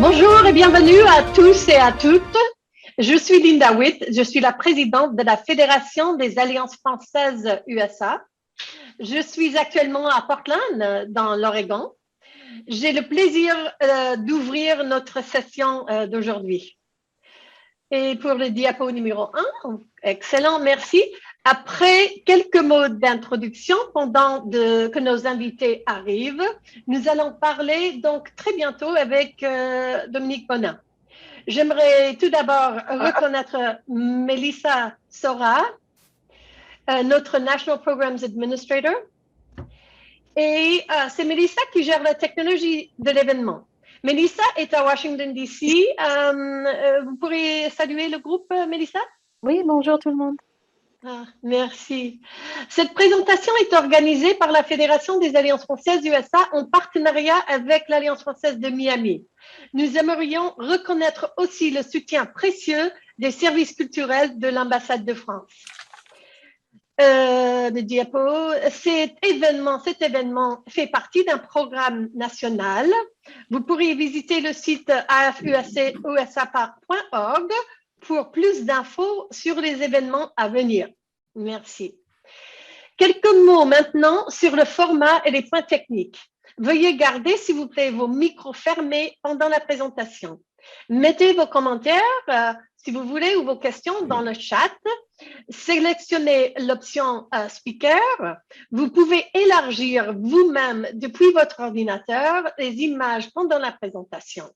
Bonjour et bienvenue à tous et à toutes. Je suis Linda Witt, je suis la présidente de la Fédération des Alliances françaises USA. Je suis actuellement à Portland, dans l'Oregon. J'ai le plaisir d'ouvrir notre session d'aujourd'hui. Et pour le diapo numéro 1, excellent, merci. Après quelques mots d'introduction pendant que nos invités arrivent, nous allons parler donc très bientôt avec Dominique Bonin. J'aimerais tout d'abord reconnaître Melissa Sora, notre National Programs Administrator. Et c'est Melissa qui gère la technologie de l'événement. Melissa est à Washington, D.C. Vous pourriez saluer le groupe, Melissa? Oui, bonjour tout le monde. Merci. Cette présentation est organisée par la Fédération des Alliances françaises USA en partenariat avec l'Alliance française de Miami. Nous aimerions reconnaître aussi le soutien précieux des services culturels de l'ambassade de France. Le diapo, cet événement fait partie d'un programme national. Vous pourriez visiter le site afusa.org pour plus d'infos sur les événements à venir. Merci. Quelques mots maintenant sur le format et les points techniques. Veuillez garder, s'il vous plaît, vos micros fermés pendant la présentation. Mettez vos commentaires, si vous voulez, ou vos questions dans le chat. Sélectionnez l'option Speaker. Vous pouvez élargir vous-même depuis votre ordinateur les images pendant la présentation.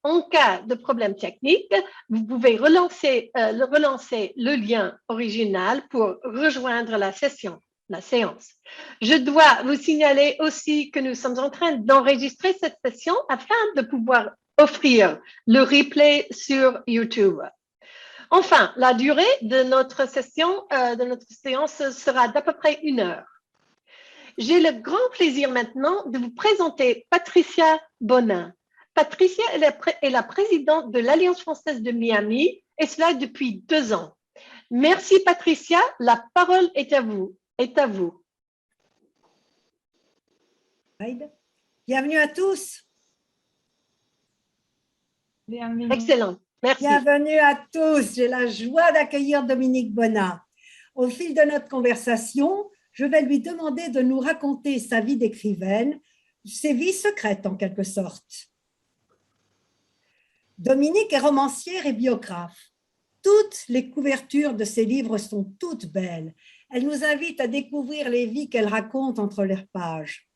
En cas de problème technique, vous pouvez relancer le lien original pour rejoindre la séance. Je dois vous signaler aussi que nous sommes en train d'enregistrer cette session afin de pouvoir offrir le replay sur YouTube. Enfin, la durée de notre session, de notre séance sera d'à peu près 1 heure. J'ai le grand plaisir maintenant de vous présenter Patricia Bonin. Patricia est la présidente de l'Alliance française de Miami, et cela depuis 2 ans. Merci Patricia, la parole est à vous. Bienvenue à tous. Bienvenue. Excellent, merci. Bienvenue à tous. J'ai la joie d'accueillir Dominique Bonin. Au fil de notre conversation, je vais lui demander de nous raconter sa vie d'écrivaine, ses vies secrètes en quelque sorte. Dominique est romancière et biographe. Toutes les couvertures de ses livres sont toutes belles. Elle nous invite à découvrir les vies qu'elle raconte entre leurs pages.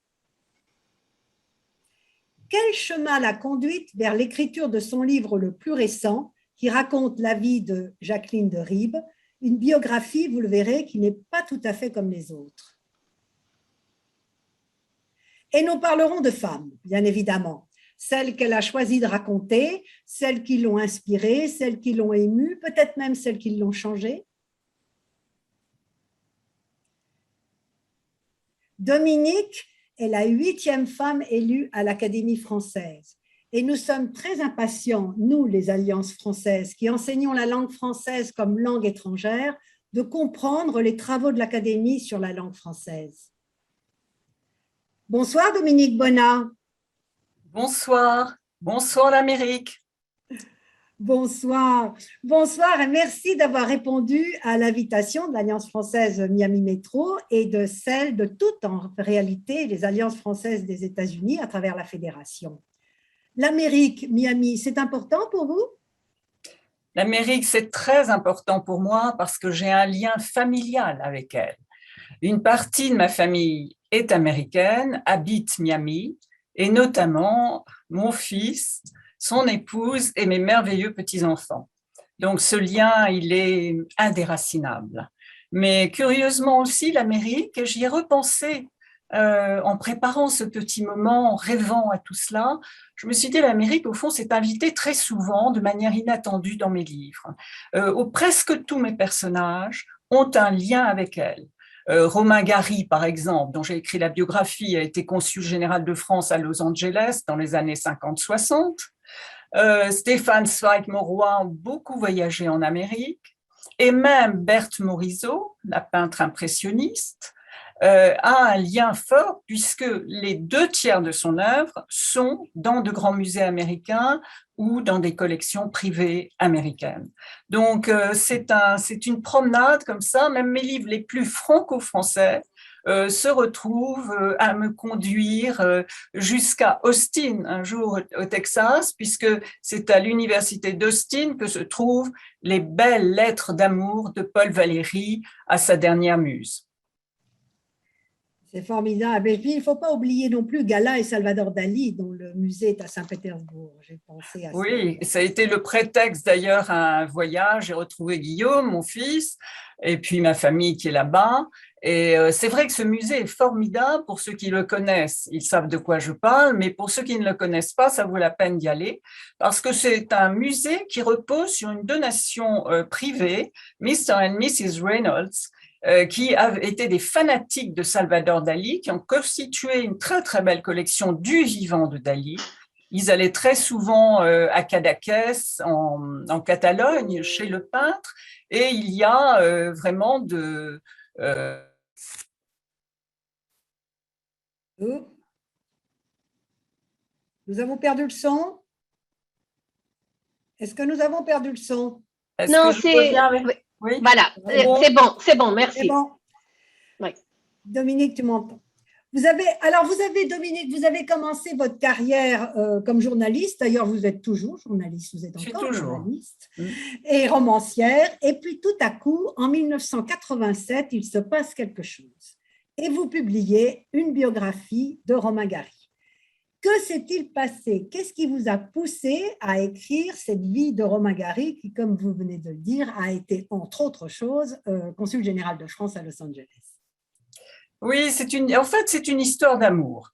Quel chemin l'a conduite vers l'écriture de son livre le plus récent, qui raconte la vie de Jacqueline de Ribes, une biographie, vous le verrez, qui n'est pas tout à fait comme les autres. Et nous parlerons de femmes, bien évidemment. Celles qu'elle a choisi de raconter, celles qui l'ont inspirée, celles qui l'ont émue, peut-être même celles qui l'ont changée. Dominique est la 8e femme élue à l'Académie française. Et nous sommes très impatients, nous, les Alliances françaises, qui enseignons la langue française comme langue étrangère, de comprendre les travaux de l'Académie sur la langue française. Bonsoir Dominique Bonin. Bonsoir, bonsoir l'Amérique. Bonsoir, bonsoir et merci d'avoir répondu à l'invitation de l'Alliance française Miami Métro et de celle de toutes en réalité les Alliances françaises des États-Unis à travers la fédération. L'Amérique, Miami, c'est important pour vous? L'Amérique, c'est très important pour moi parce que j'ai un lien familial avec elle. Une partie de ma famille est américaine, habite Miami, et notamment mon fils, son épouse et mes merveilleux petits-enfants. Donc ce lien, il est indéracinable. Mais curieusement aussi, l'Amérique, j'y ai repensé en préparant ce petit moment, en rêvant à tout cela. Je me suis dit, l'Amérique, au fond, s'est invitée très souvent, de manière inattendue dans mes livres. Presque tous mes personnages ont un lien avec elle. Romain Gary, par exemple, dont j'ai écrit la biographie, a été consul général de France à Los Angeles dans les années 50-60. Stéphane Zweig-Mauroy ont beaucoup voyagé en Amérique. Et même Berthe Morisot, la peintre impressionniste, a un lien fort puisque les 2 tiers de son œuvre sont dans de grands musées américains ou dans des collections privées américaines. Donc, c'est une promenade comme ça. Même mes livres les plus franco-français se retrouvent à me conduire jusqu'à Austin, un jour au Texas, puisque c'est à l'université d'Austin que se trouvent les belles lettres d'amour de Paul Valéry à sa dernière muse. C'est formidable. Et puis, il ne faut pas oublier non plus Gala et Salvador Dali, dont le musée est à Saint-Pétersbourg. J'ai pensé à ça. Oui, ça a été le prétexte d'ailleurs à un voyage. J'ai retrouvé Guillaume, mon fils, et puis ma famille qui est là-bas. Et c'est vrai que ce musée est formidable pour ceux qui le connaissent. Ils savent de quoi je parle, mais pour ceux qui ne le connaissent pas, ça vaut la peine d'y aller parce que c'est un musée qui repose sur une donation privée, Mr. and Mrs. Reynolds, qui étaient des fanatiques de Salvador Dali, qui ont constitué une très très belle collection du vivant de Dali. Ils allaient très souvent à Cadaqués, en Catalogne, chez le peintre, et il y a vraiment de... Nous avons perdu le son? Est-ce que nous avons perdu le son? Non, c'est... Oui. Voilà, c'est bon, merci. C'est bon. Oui. Dominique, tu m'entends? Dominique, vous avez commencé votre carrière comme journaliste. D'ailleurs, vous êtes toujours journaliste, vous êtes encore journaliste et romancière. Et puis, tout à coup, en 1987, il se passe quelque chose. Et vous publiez une biographie de Romain Gary. Que s'est-il passé? Qu'est-ce qui vous a poussé à écrire cette vie de Romain Gary qui, comme vous venez de le dire, a été, entre autres choses, consul général de France à Los Angeles? Oui, c'est une histoire d'amour.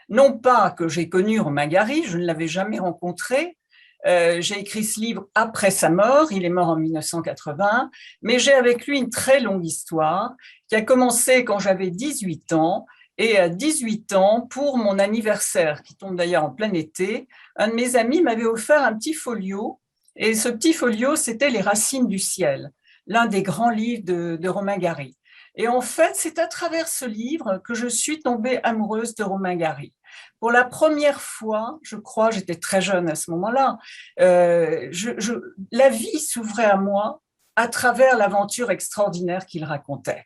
Non pas que j'ai connu Romain Gary, je ne l'avais jamais rencontré. J'ai écrit ce livre après sa mort, il est mort en 1980, mais j'ai avec lui une très longue histoire qui a commencé quand j'avais 18 ans. Et à 18 ans, pour mon anniversaire, qui tombe d'ailleurs en plein été, un de mes amis m'avait offert un petit folio. Et ce petit folio, c'était Les Racines du ciel, l'un des grands livres de Romain Gary. Et en fait, c'est à travers ce livre que je suis tombée amoureuse de Romain Gary. Pour la première fois, je crois, j'étais très jeune à ce moment-là, la vie s'ouvrait à moi à travers l'aventure extraordinaire qu'il racontait.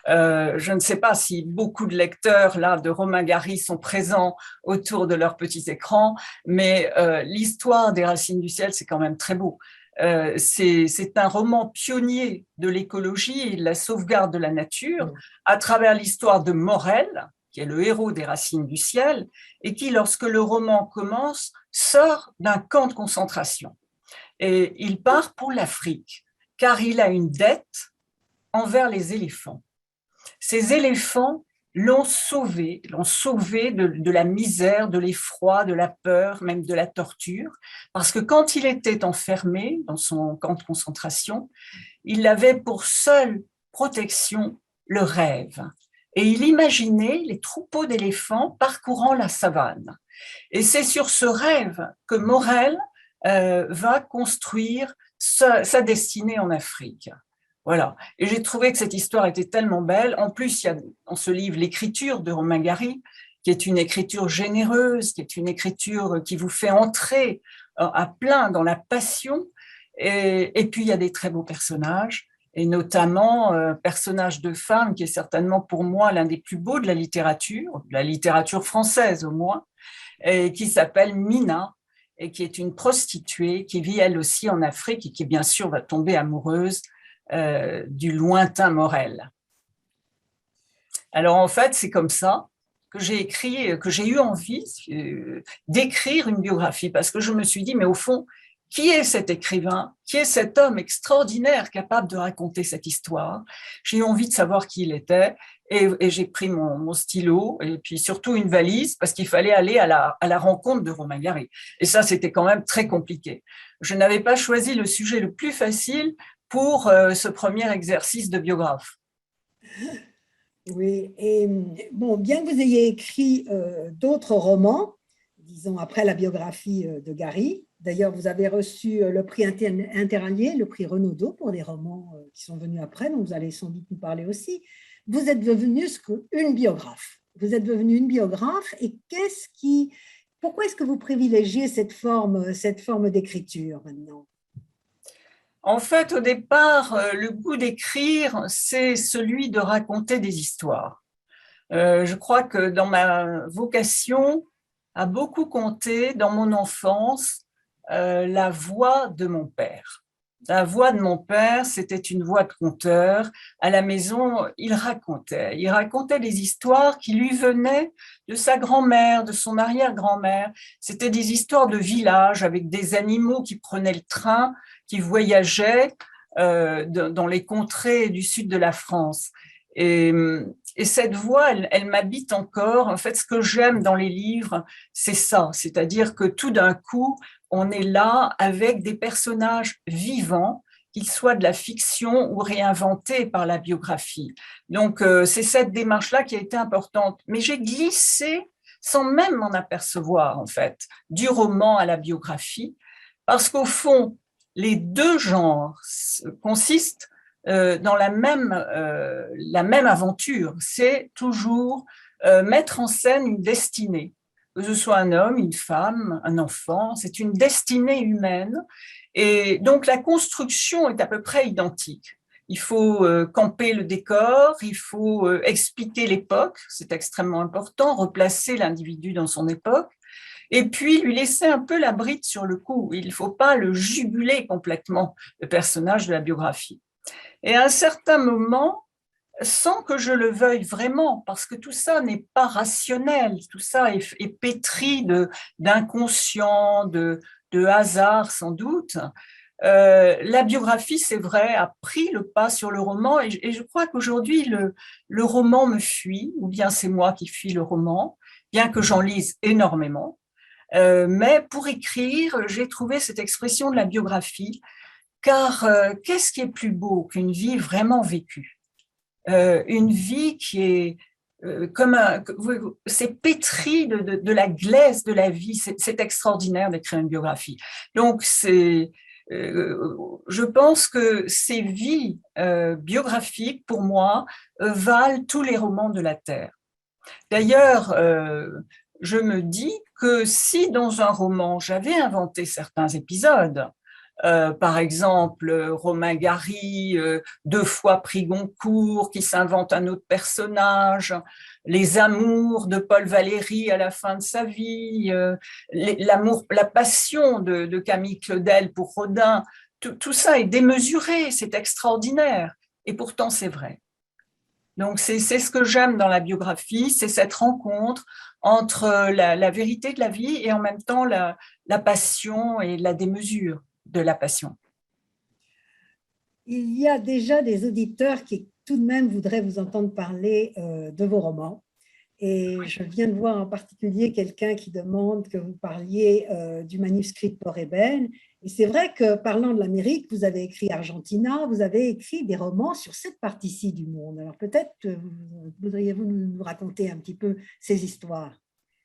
Je ne sais pas si beaucoup de lecteurs là, de Romain Gary sont présents autour de leurs petits écrans, mais l'histoire des Racines du ciel, c'est quand même très beau. C'est un roman pionnier de l'écologie et de la sauvegarde de la nature à travers l'histoire de Morel, qui est le héros des Racines du ciel, et qui, lorsque le roman commence, sort d'un camp de concentration. Et il part pour l'Afrique, car il a une dette envers les éléphants. Ces éléphants l'ont sauvé de la misère, de l'effroi, de la peur, même de la torture, parce que quand il était enfermé dans son camp de concentration, il avait pour seule protection le rêve. Et il imaginait les troupeaux d'éléphants parcourant la savane. Et c'est sur ce rêve que Morel va construire sa destinée en Afrique. Voilà. Et j'ai trouvé que cette histoire était tellement belle. En plus, il y a dans ce livre l'écriture de Romain Gary, qui est une écriture généreuse, qui est une écriture qui vous fait entrer à plein dans la passion. Et puis, il y a des très beaux personnages, et notamment un personnage de femme qui est certainement pour moi l'un des plus beaux de la littérature française au moins, et qui s'appelle Mina, et qui est une prostituée qui vit elle aussi en Afrique et qui, bien sûr, va tomber amoureuse du lointain Morel. Alors en fait, c'est comme ça que j'ai eu envie d'écrire une biographie, parce que je me suis dit, mais au fond, qui est cet écrivain, qui est cet homme extraordinaire capable de raconter cette histoire? J'ai eu envie de savoir qui il était, et j'ai pris mon stylo et puis surtout une valise, parce qu'il fallait aller à la rencontre de Romain Gary. Et ça, c'était quand même très compliqué. Je n'avais pas choisi le sujet le plus facile pour ce premier exercice de biographe. Oui, et bon, bien que vous ayez écrit d'autres romans, disons après la biographie de Gary, d'ailleurs vous avez reçu le prix Interallié, le prix Renaudot pour des romans qui sont venus après, donc vous allez sans doute nous parler aussi, vous êtes devenue une biographe. Vous êtes devenue une biographe et pourquoi est-ce que vous privilégiez cette forme d'écriture maintenant? En fait, au départ, le goût d'écrire, c'est celui de raconter des histoires. Je crois que dans ma vocation a beaucoup compté dans mon enfance la voix de mon père. La voix de mon père, c'était une voix de conteur. À la maison, il racontait des histoires qui lui venaient de sa grand-mère, de son arrière-grand-mère. C'était des histoires de village avec des animaux qui prenaient le train, qui voyageaient dans les contrées du sud de la France. Et cette voix, elle m'habite encore. En fait, ce que j'aime dans les livres, c'est ça, c'est-à-dire que tout d'un coup, on est là avec des personnages vivants, qu'ils soient de la fiction ou réinventés par la biographie. Donc, c'est cette démarche-là qui a été importante. Mais j'ai glissé, sans même m'en apercevoir, en fait, du roman à la biographie, parce qu'au fond, les deux genres consistent dans la même aventure. C'est toujours mettre en scène une destinée. Que ce soit un homme, une femme, un enfant, c'est une destinée humaine. Et donc, la construction est à peu près identique. Il faut camper le décor, il faut expliquer l'époque, c'est extrêmement important, replacer l'individu dans son époque, et puis lui laisser un peu la bride sur le cou. Il ne faut pas le juguler complètement, le personnage de la biographie. Et à un certain moment, sans que je le veuille vraiment, parce que tout ça n'est pas rationnel, tout ça est pétri d'inconscient, de hasard sans doute. La biographie, c'est vrai, a pris le pas sur le roman et je crois qu'aujourd'hui, le roman me fuit, ou bien c'est moi qui fuis le roman, bien que j'en lise énormément. Mais pour écrire, j'ai trouvé cette expression de la biographie, car qu'est-ce qui est plus beau qu'une vie vraiment vécue? Une vie qui est c'est pétri de la glaise de la vie. C'est extraordinaire d'écrire une biographie. Donc, je pense que ces vies biographiques, pour moi, valent tous les romans de la Terre. D'ailleurs, je me dis que si dans un roman, j'avais inventé certains épisodes, par exemple, Romain Gary, 2 fois prix Goncourt, qui s'invente un autre personnage, les amours de Paul Valéry à la fin de sa vie, l'amour, la passion de Camille Claudel pour Rodin, tout ça est démesuré, c'est extraordinaire, et pourtant c'est vrai. Donc c'est ce que j'aime dans la biographie, c'est cette rencontre entre la vérité de la vie et en même temps la passion et la démesure de la passion. Il y a déjà des auditeurs qui tout de même voudraient vous entendre parler de vos romans. Et je viens de voir en particulier quelqu'un qui demande que vous parliez du manuscrit de Port Ébène. Et c'est vrai que parlant de l'Amérique, vous avez écrit Argentina, vous avez écrit des romans sur cette partie-ci du monde. Alors peut-être voudriez-vous nous raconter un petit peu ces histoires?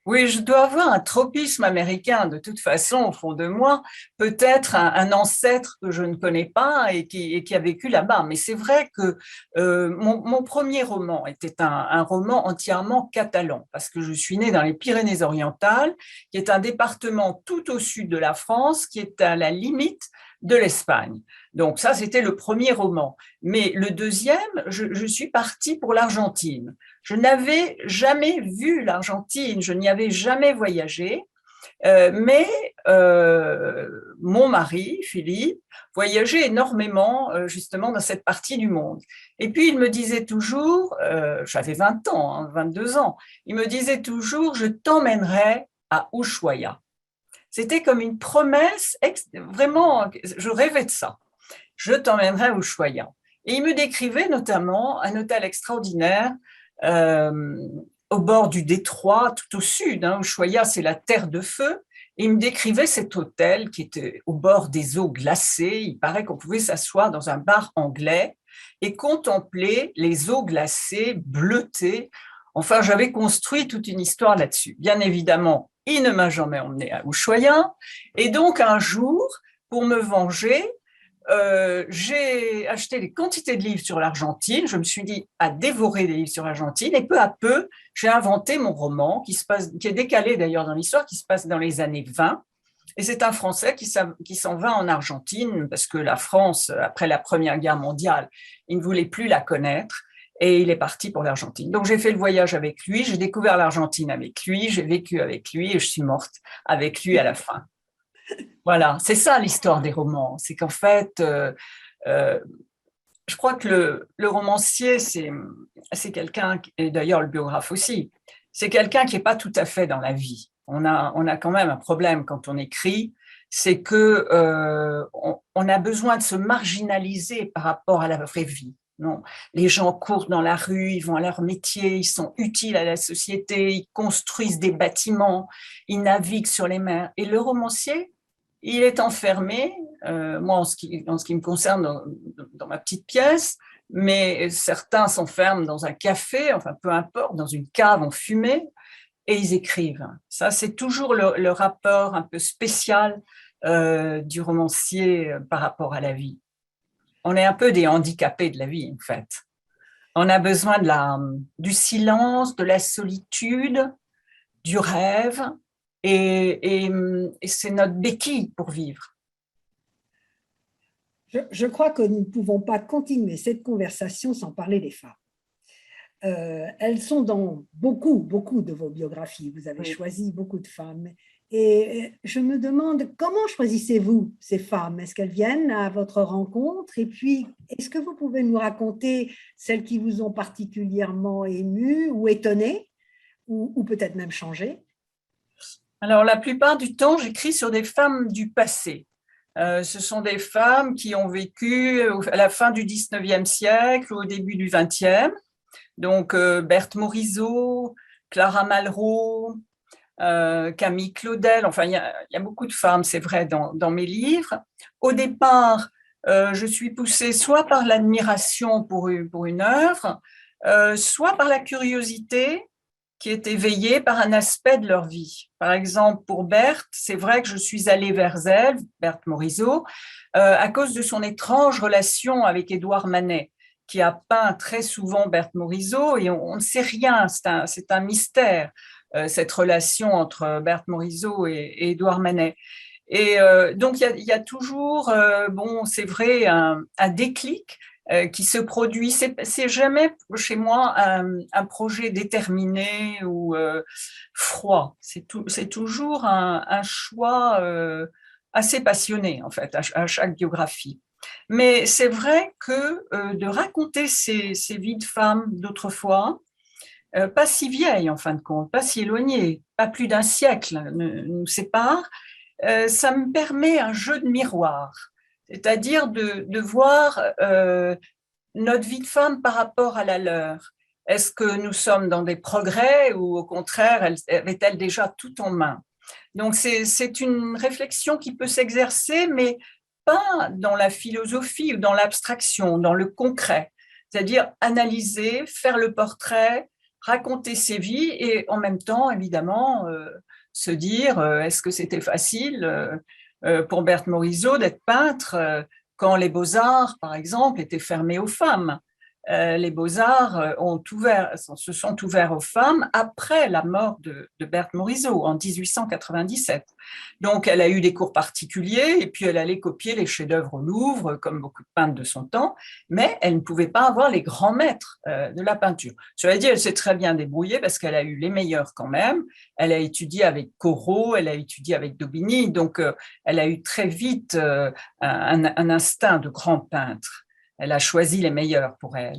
Oui, je dois avoir un tropisme américain de toute façon au fond de moi, peut-être un ancêtre que je ne connais pas et qui a vécu là-bas. Mais c'est vrai que mon premier roman était un roman entièrement catalan, parce que je suis née dans les Pyrénées-Orientales, qui est un département tout au sud de la France, qui est à la limite de l'Espagne. Donc ça, c'était le premier roman. Mais le deuxième, je suis partie pour l'Argentine. Je n'avais jamais vu l'Argentine, je n'y avais jamais voyagé, mais mon mari, Philippe, voyageait énormément justement dans cette partie du monde. Et puis il me disait toujours, j'avais 20 ans, 22 ans, il me disait toujours, je t'emmènerai à Ushuaia. C'était comme une promesse, vraiment, je rêvais de ça. Je t'emmènerai à Ushuaia. Et il me décrivait notamment un hôtel extraordinaire au bord du détroit, tout au sud. Ushuaia, c'est la terre de feu. Et il me décrivait cet hôtel qui était au bord des eaux glacées. Il paraît qu'on pouvait s'asseoir dans un bar anglais et contempler les eaux glacées, bleutées. Enfin, j'avais construit toute une histoire là-dessus. Bien évidemment, il ne m'a jamais emmené à Ushuaia. Et donc, un jour, pour me venger, j'ai acheté des quantités de livres sur l'Argentine. Je me suis dit à dévorer des livres sur l'Argentine. Et peu à peu, j'ai inventé mon roman, qui est décalé d'ailleurs dans l'histoire, qui se passe dans les années 20. Et c'est un Français qui s'en va en Argentine parce que la France, après la Première Guerre mondiale, il ne voulait plus la connaître et il est parti pour l'Argentine. Donc j'ai fait le voyage avec lui, j'ai découvert l'Argentine avec lui, j'ai vécu avec lui et je suis morte avec lui à la fin. Voilà, c'est ça l'histoire des romans. C'est qu'en fait, je crois que le romancier, c'est quelqu'un, et d'ailleurs le biographe aussi, c'est quelqu'un qui n'est pas tout à fait dans la vie. On a quand même un problème quand on écrit, c'est que on a besoin de se marginaliser par rapport à la vraie vie. Non, les gens courent dans la rue, ils vont à leur métier, ils sont utiles à la société, ils construisent des bâtiments, ils naviguent sur les mers. Et le romancier, il est enfermé, moi en ce qui me concerne, dans ma petite pièce, mais certains s'enferment dans un café, enfin peu importe, dans une cave en fumée, et ils écrivent. Ça, c'est toujours le rapport un peu spécial du romancier par rapport à la vie. On est un peu des handicapés de la vie, en fait. On a besoin du silence, de la solitude, du rêve, et c'est notre béquille pour vivre. Je crois que nous ne pouvons pas continuer cette conversation sans parler des femmes. Elles sont dans beaucoup de vos biographies. Vous avez choisi beaucoup de femmes. Et je me demande, comment choisissez-vous ces femmes? Est-ce qu'elles viennent à votre rencontre? Et puis, est-ce que vous pouvez nous raconter celles qui vous ont particulièrement ému ou étonné, ou peut-être même changé? Alors, la plupart du temps, j'écris sur des femmes du passé. Ce sont des femmes qui ont vécu à la fin du 19e siècle ou au début du 20e. Donc, Berthe Morisot, Clara Malraux, Camille Claudel, enfin, il y a beaucoup de femmes, c'est vrai, dans mes livres. Au départ, je suis poussée soit par l'admiration pour une œuvre, soit par la curiosité qui est éveillée par un aspect de leur vie. Par exemple, pour Berthe, c'est vrai que je suis allée vers elle, Berthe Morisot, à cause de son étrange relation avec Édouard Manet, qui a peint très souvent Berthe Morisot, et on ne sait rien, c'est un mystère, cette relation entre Berthe Morisot et Édouard Manet. Et donc, il y a toujours, bon, c'est vrai, un déclic qui se produit. C'est jamais chez moi un projet déterminé ou froid. C'est toujours un choix assez passionné, en fait, à chaque biographie. Mais c'est vrai que de raconter ces vies de femmes d'autrefois, pas si vieilles en fin de compte, pas si éloignées, pas plus d'un siècle nous sépare, ça me permet un jeu de miroir, c'est-à-dire de voir notre vie de femme par rapport à la leur. Est-ce que nous sommes dans des progrès ou au contraire, avait-elle déjà tout en main? Donc c'est une réflexion qui peut s'exercer, mais pas dans la philosophie ou dans l'abstraction, dans le concret, c'est-à-dire analyser, faire le portrait, raconter ses vies et en même temps, évidemment, se dire est-ce que c'était facile pour Berthe Morisot d'être peintre quand les Beaux-Arts, par exemple, étaient fermés aux femmes. Les Beaux-Arts se sont ouverts aux femmes après la mort de Berthe Morisot en 1897. Donc, elle a eu des cours particuliers et puis elle allait copier les chefs-d'œuvre au Louvre, comme beaucoup de peintres de son temps, mais elle ne pouvait pas avoir les grands maîtres de la peinture. Cela dit, elle s'est très bien débrouillée parce qu'elle a eu les meilleurs quand même. Elle a étudié avec Corot, elle a étudié avec Daubigny, donc elle a eu très vite un instinct de grand peintre. Elle a choisi les meilleurs pour elle.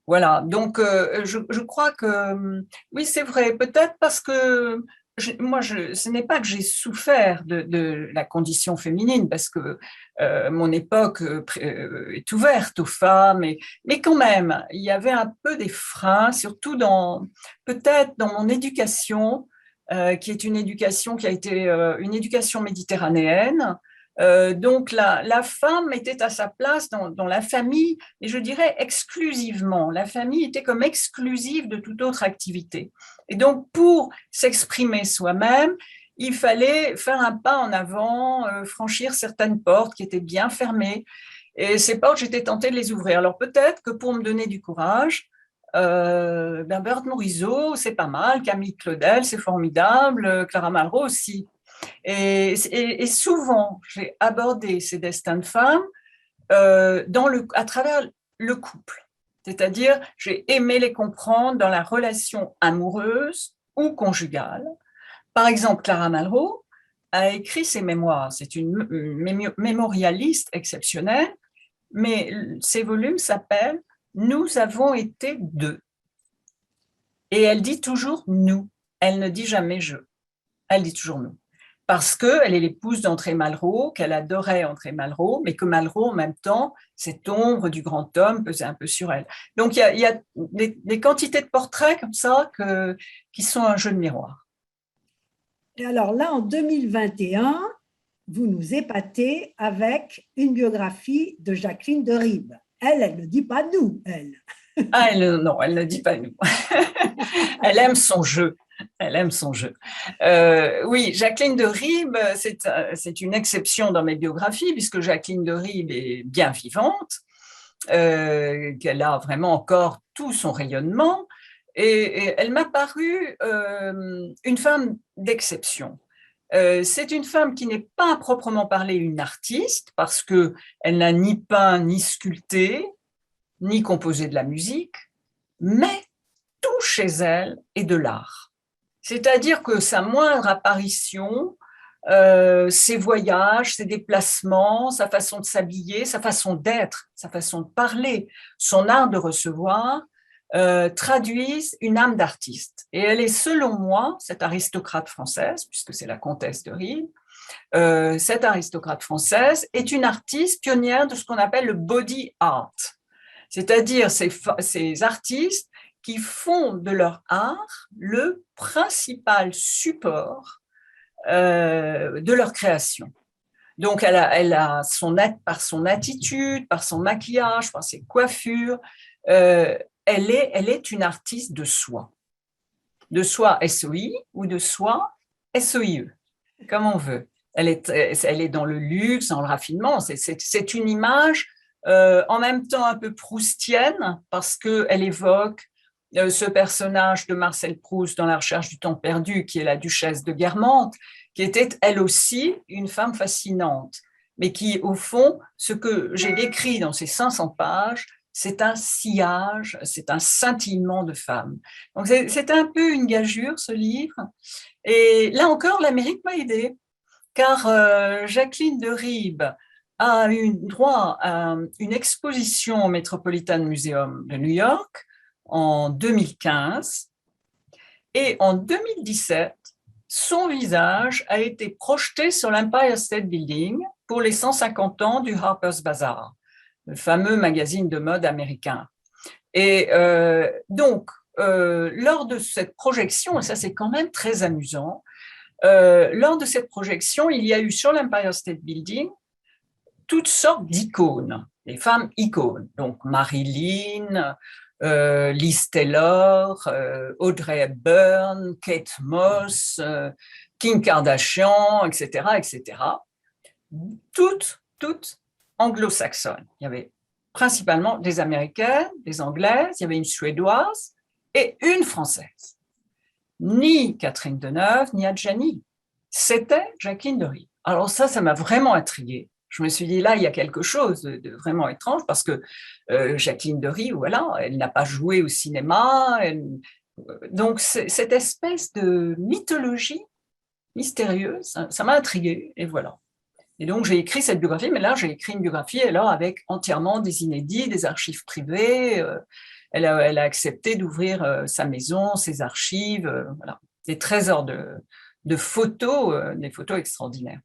Voilà, donc je crois que oui, c'est vrai, peut-être parce que ce n'est pas que j'ai souffert de la condition féminine, parce que mon époque est ouverte aux femmes, mais quand même, il y avait un peu des freins, surtout peut-être dans mon éducation, qui est une éducation qui a été une éducation méditerranéenne. Donc la femme était à sa place dans la famille, et je dirais exclusivement. La famille était comme exclusive de toute autre activité. Et donc pour s'exprimer soi-même, il fallait faire un pas en avant, franchir certaines portes qui étaient bien fermées. Et ces portes, j'étais tentée de les ouvrir. Alors peut-être que pour me donner du courage, Berthe Morisot, c'est pas mal, Camille Claudel, c'est formidable, Clara Malraux aussi. Et souvent, j'ai abordé ces destins de femmes à travers le couple. C'est-à-dire, j'ai aimé les comprendre dans la relation amoureuse ou conjugale. Par exemple, Clara Malraux a écrit ses mémoires. C'est une mémorialiste exceptionnelle, mais ses volumes s'appellent « Nous avons été deux ». Et elle dit toujours « nous ». Elle ne dit jamais « je ». Elle dit toujours « nous ». Parce qu'elle est l'épouse d'André Malraux, qu'elle adorait André Malraux, mais que Malraux, en même temps, cette ombre du grand homme pesait un peu sur elle. Donc, il y a des quantités de portraits comme ça qui sont un jeu de miroir. Et alors là, en 2021, vous nous épatez avec une biographie de Jacqueline de Ribes. Elle ne dit pas nous, elle. Ah, non, elle ne dit pas nous. Elle aime son jeu. Elle aime son jeu. Oui, Jacqueline de Ribes, c'est une exception dans mes biographies, puisque Jacqueline de Ribes est bien vivante, qu'elle a vraiment encore tout son rayonnement, et elle m'a paru une femme d'exception. C'est une femme qui n'est pas à proprement parler une artiste, parce qu'elle n'a ni peint, ni sculpté, ni composé de la musique, mais tout chez elle est de l'art. C'est-à-dire que sa moindre apparition, ses voyages, ses déplacements, sa façon de s'habiller, sa façon d'être, sa façon de parler, son art de recevoir, traduisent une âme d'artiste. Et elle est, selon moi, cette aristocrate française, puisque c'est la comtesse de Ribes, cette aristocrate française est une artiste pionnière de ce qu'on appelle le body art, c'est-à-dire ces artistes qui font de leur art le principal support de leur création. Donc, elle a par son attitude, par son maquillage, par ses coiffures, elle est une artiste de soi SOI ou de soi SOIE, comme on veut. Elle est dans le luxe, dans le raffinement. C'est une image en même temps un peu proustienne, parce qu'elle évoque ce personnage de Marcel Proust dans La recherche du temps perdu, qui est la duchesse de Guermantes, qui était elle aussi une femme fascinante, mais qui, au fond, ce que j'ai décrit dans ces 500 pages, c'est un sillage, c'est un scintillement de femme. Donc c'est un peu une gageure, ce livre. Et là encore, l'Amérique m'a aidée, car Jacqueline de Ribes a eu droit à une exposition au Metropolitan Museum de New York en 2015, et en 2017, son visage a été projeté sur l'Empire State Building pour les 150 ans du Harper's Bazaar, le fameux magazine de mode américain. Et donc, lors de cette projection, et ça c'est quand même très amusant, lors de cette projection, il y a eu sur l'Empire State Building toutes sortes d'icônes, des femmes icônes, donc Marilyn, Liz Taylor, Audrey Hepburn, Kate Moss, Kim Kardashian, etc., etc. Toutes anglo-saxonnes. Il y avait principalement des Américaines, des Anglaises, il y avait une Suédoise et une Française. Ni Catherine Deneuve, ni Adjani. C'était Jacqueline de Ribes. Alors ça m'a vraiment intriguée. Je me suis dit, là, il y a quelque chose de vraiment étrange, parce que Jacqueline de Ribes, voilà, elle n'a pas joué au cinéma. Donc, cette espèce de mythologie mystérieuse, ça m'a intriguée, et voilà. Et donc, j'ai écrit cette biographie, mais là, j'ai écrit une biographie, alors, avec entièrement des inédits, des archives privées. Elle a accepté d'ouvrir sa maison, ses archives, voilà, des trésors de photos, des photos extraordinaires.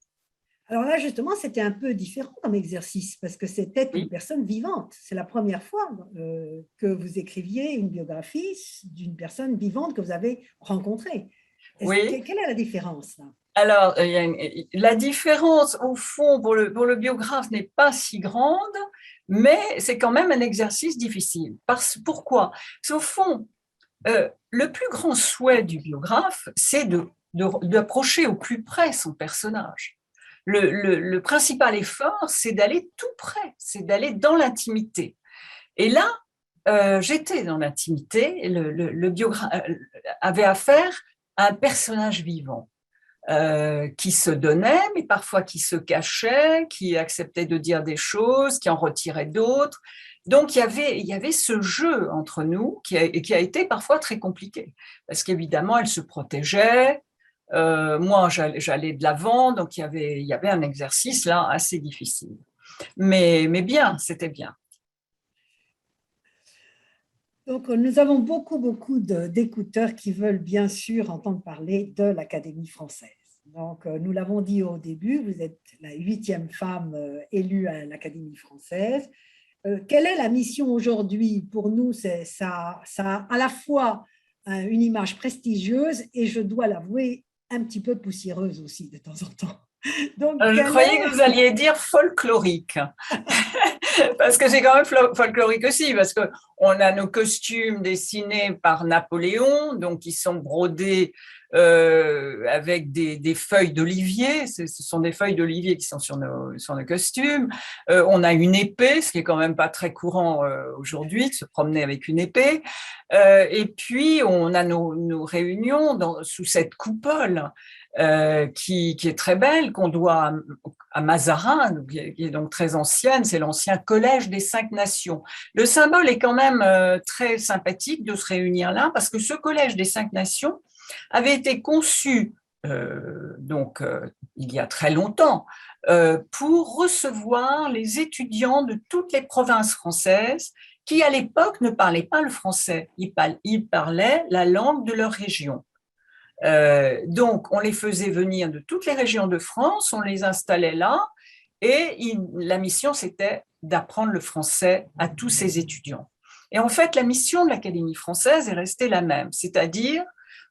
Alors là, justement, c'était un peu différent comme exercice, parce que c'était une personne vivante. C'est la première fois que vous écriviez une biographie d'une personne vivante que vous avez rencontrée. Oui. Quelle est la différence là? Alors, la différence, au fond, pour le biographe n'est pas si grande, mais c'est quand même un exercice difficile. Pourquoi? Parce qu'au fond, le plus grand souhait du biographe, c'est d'approcher au plus près son personnage. le principal effort, c'est d'aller tout près, c'est d'aller dans l'intimité. Et là, j'étais dans l'intimité, le biographe avait affaire à un personnage vivant. Qui se donnait, mais parfois qui se cachait, qui acceptait de dire des choses, qui en retirait d'autres. Donc, il y avait ce jeu entre nous qui a été parfois très compliqué, parce qu'évidemment, elle se protégeait, moi, j'allais de l'avant, donc il y avait un exercice là assez difficile. Mais bien, c'était bien. Donc, nous avons beaucoup d'écouteurs qui veulent bien sûr entendre parler de l'Académie française. Donc, nous l'avons dit au début, vous êtes la 8e femme élue à l'Académie française. Quelle est la mission aujourd'hui? Pour nous, ça a à la fois une image prestigieuse et, je dois l'avouer, un petit peu poussiéreuse aussi de temps en temps. Donc, je croyais que vous alliez dire folklorique. Parce que c'est quand même folklorique aussi, parce qu'on a nos costumes dessinés par Napoléon, donc qui sont brodés avec des feuilles d'olivier. Ce sont des feuilles d'olivier qui sont sur nos costumes. On a une épée, ce qui est quand même pas très courant aujourd'hui, de se promener avec une épée. Et puis, on a nos réunions sous cette coupole. Qui est très belle, qu'on doit à Mazarin, qui est donc très ancienne, c'est l'ancien collège des 5 nations. Le symbole est quand même très sympathique de se réunir là, parce que ce collège des 5 nations avait été conçu il y a très longtemps pour recevoir les étudiants de toutes les provinces françaises qui, à l'époque, ne parlaient pas le français, ils parlaient la langue de leur région. Donc, on les faisait venir de toutes les régions de France, on les installait là, et la mission, c'était d'apprendre le français à tous ces étudiants. Et en fait, la mission de l'Académie française est restée la même, c'est-à-dire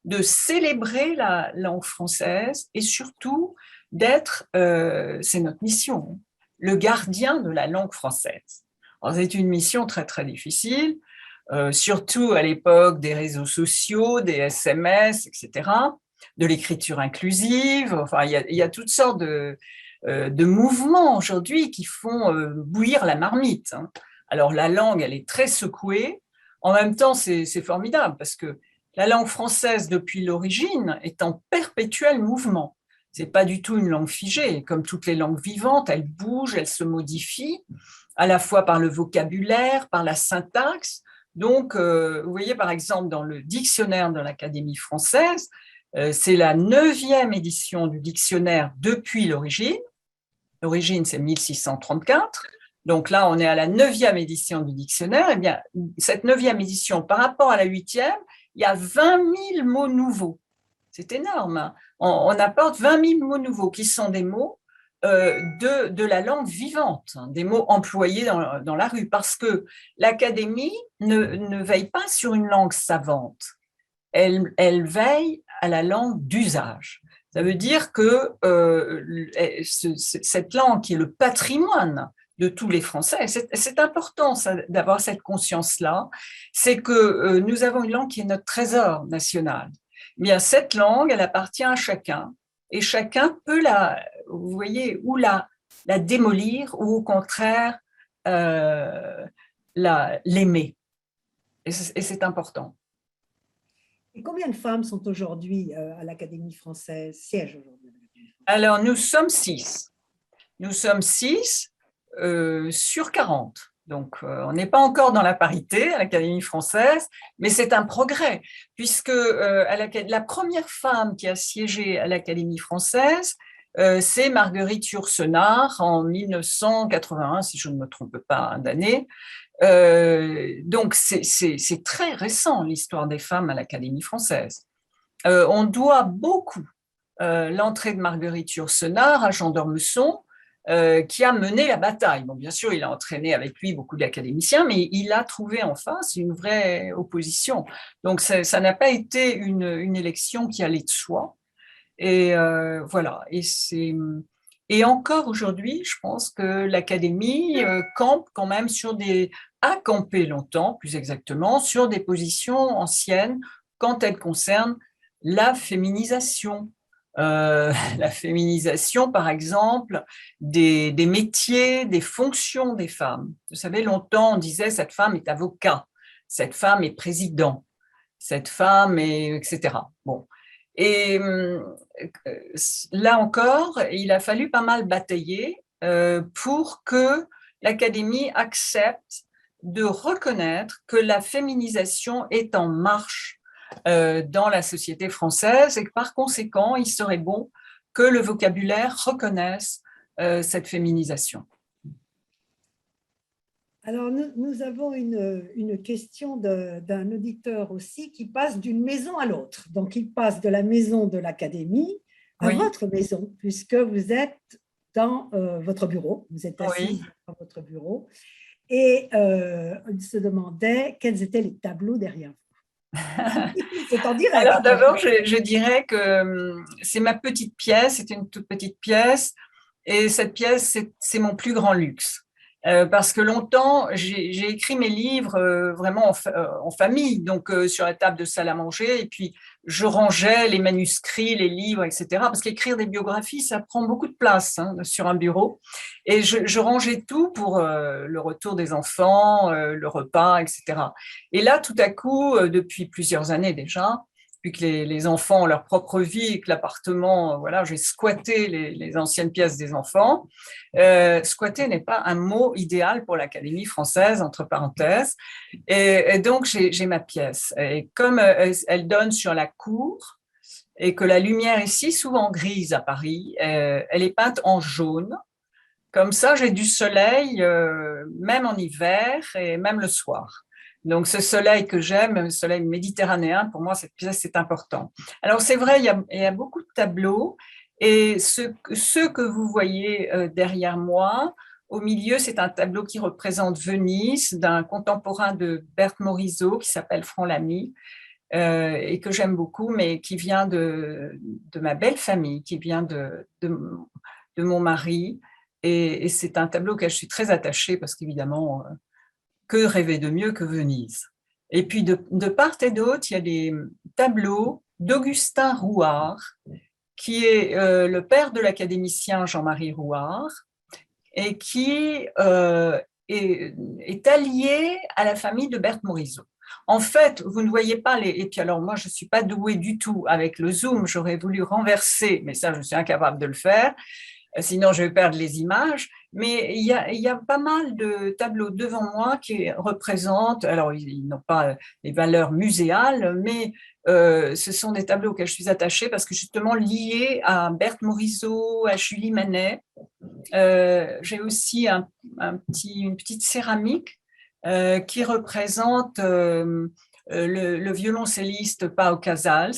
de célébrer la langue française et surtout d'être, c'est notre mission, le gardien de la langue française. Alors, c'est une mission très, très difficile. Surtout à l'époque des réseaux sociaux, des SMS, etc., de l'écriture inclusive. Enfin, il y a toutes sortes de mouvements aujourd'hui qui font bouillir la marmite. Alors, la langue, elle est très secouée. En même temps, c'est formidable parce que la langue française, depuis l'origine, est en perpétuel mouvement. Ce n'est pas du tout une langue figée. Comme toutes les langues vivantes, elle bouge, elle se modifie, à la fois par le vocabulaire, par la syntaxe. Donc, vous voyez, par exemple, dans le dictionnaire de l'Académie française, c'est la 9e édition du dictionnaire depuis l'origine. L'origine, c'est 1634. Donc là, on est à la 9e édition du dictionnaire. Eh bien, cette 9e édition, par rapport à la 8e, il y a 20 000 mots nouveaux. C'est énorme. On apporte 20 000 mots nouveaux, qui sont des mots de la langue vivante, des mots employés dans la rue, parce que l'Académie ne veille pas sur une langue savante, elle veille à la langue d'usage. Ça veut dire que cette langue qui est le patrimoine de tous les Français, c'est important d'avoir cette conscience-là, c'est que nous avons une langue qui est notre trésor national. Eh bien, cette langue, elle appartient à chacun, et chacun peut vous voyez, ou la démolir, ou au contraire, l'aimer. Et c'est important. Et combien de femmes sont aujourd'hui à l'Académie française, siègent aujourd'hui? Alors, nous sommes 6. Nous sommes 6 sur 40. Donc, on n'est pas encore dans la parité à l'Académie française, mais c'est un progrès, puisque la première femme qui a siégé à l'Académie française, c'est Marguerite Yourcenar en 1981, si je ne me trompe pas d'année. Donc, c'est très récent, l'histoire des femmes à l'Académie française. On doit beaucoup l'entrée de Marguerite Yourcenar à Jean d'Ormesson, qui a mené la bataille. Bon, bien sûr, il a entraîné avec lui beaucoup d'académiciens, mais il a trouvé en face une vraie opposition. Donc, ça n'a pas été une élection qui allait de soi. Et voilà. Et encore aujourd'hui, je pense que l'Académie campe quand même a campé longtemps, plus exactement, sur des positions anciennes quand elles concernent la féminisation. la féminisation, par exemple, des métiers, des fonctions des femmes. Vous savez, longtemps, on disait cette femme est avocat, cette femme est président, cette femme est, etc. Bon. Et là encore, il a fallu pas mal batailler pour que l'Académie accepte de reconnaître que la féminisation est en marche dans la société française et que par conséquent, il serait bon que le vocabulaire reconnaisse cette féminisation. Alors, nous avons une question d'un auditeur aussi qui passe d'une maison à l'autre. Donc, il passe de la maison de l'Académie à votre maison, puisque vous êtes dans votre bureau, vous êtes assis dans votre bureau, et il se demandait quels étaient les tableaux derrière vous. C'est en direct. Alors d'abord, je dirais que c'est ma petite pièce, c'est une toute petite pièce, et cette pièce, c'est mon plus grand luxe. Parce que longtemps, j'ai écrit mes livres vraiment en famille, donc sur la table de salle à manger, et puis je rangeais les manuscrits, les livres, etc. Parce qu'écrire des biographies, ça prend beaucoup de place sur un bureau. Et je rangeais tout pour le retour des enfants, le repas, etc. Et là, tout à coup, depuis plusieurs années déjà, puis que les enfants ont leur propre vie et que l'appartement, voilà, j'ai squatté les anciennes pièces des enfants. Squatter n'est pas un mot idéal pour l'Académie française, entre parenthèses. Et donc, j'ai ma pièce. Et comme elle donne sur la cour et que la lumière est si souvent grise à Paris, elle est peinte en jaune. Comme ça, j'ai du soleil, même en hiver et même le soir. Donc, ce soleil que j'aime, le soleil méditerranéen, pour moi, cette pièce, c'est important. Alors, c'est vrai, il y a beaucoup de tableaux et ceux que vous voyez derrière moi, au milieu, c'est un tableau qui représente Venise, d'un contemporain de Berthe Morisot qui s'appelle Franck Lamy et que j'aime beaucoup, mais qui vient de ma belle famille, qui vient de mon mari. Et c'est un tableau auquel je suis très attachée parce qu'évidemment, que rêver de mieux que Venise. Et puis de part et d'autre, il y a des tableaux d'Augustin Rouart, qui est le père de l'académicien Jean-Marie Rouart, et qui est allié à la famille de Berthe Morisot. En fait, vous ne voyez pas les... Et puis alors, moi, je ne suis pas douée du tout avec le zoom, j'aurais voulu renverser, mais ça, je suis incapable de le faire. Sinon je vais perdre les images, mais il y a pas mal de tableaux devant moi qui représentent, alors ils n'ont pas les valeurs muséales, mais ce sont des tableaux auxquels je suis attachée parce que justement liés à Berthe Morisot, à Julie Manet. J'ai aussi une petite céramique qui représente le violoncelliste Pau Casals,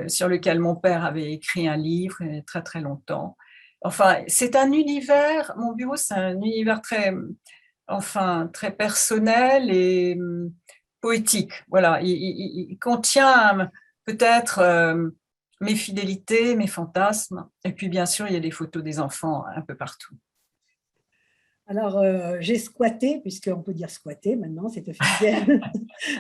sur lequel mon père avait écrit un livre il y a très très longtemps. Enfin, c'est un univers, mon bureau c'est un univers très personnel et poétique. Voilà, il contient peut-être mes fidélités, mes fantasmes, et puis bien sûr il y a des photos des enfants un peu partout. Alors, j'ai squatté, puisqu'on peut dire squatter maintenant, c'est officiel.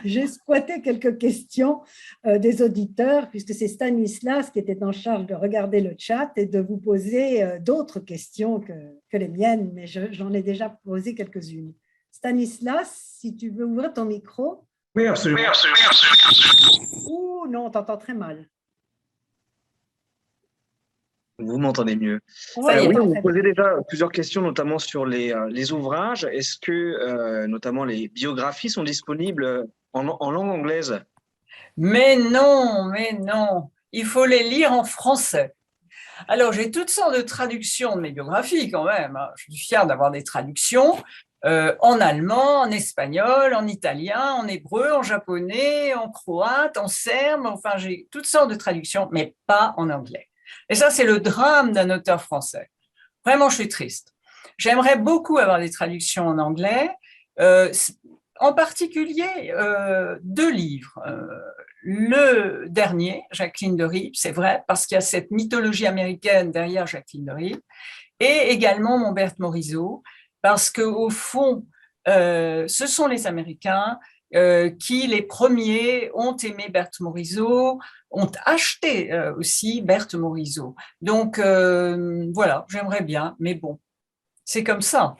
J'ai squatté quelques questions des auditeurs, puisque c'est Stanislas qui était en charge de regarder le chat et de vous poser d'autres questions que les miennes, mais j'en ai déjà posé quelques-unes. Stanislas, si tu veux ouvrir ton micro. Oui, absolument. Ouh, non, on t'entend très mal. Vous m'entendez mieux. Oui, on vous posait déjà plusieurs questions, notamment sur les ouvrages. Est-ce que, notamment, les biographies sont disponibles en langue anglaise? Mais non, il faut les lire en français. Alors, j'ai toutes sortes de traductions de mes biographies quand même. Je suis fière d'avoir des traductions en allemand, en espagnol, en italien, en hébreu, en japonais, en croate, en serbe. Enfin, j'ai toutes sortes de traductions, mais pas en anglais. Et ça, c'est le drame d'un auteur français. Vraiment, je suis triste. J'aimerais beaucoup avoir des traductions en anglais, en particulier 2 livres. Le dernier, Jacqueline de Rives, c'est vrai, parce qu'il y a cette mythologie américaine derrière Jacqueline de Rives, et également mon Berthe Morisot, parce qu'au fond, ce sont les Américains qui les premiers ont aimé Berthe Morisot, ont acheté aussi Berthe Morisot. Donc voilà, j'aimerais bien, mais bon, c'est comme ça.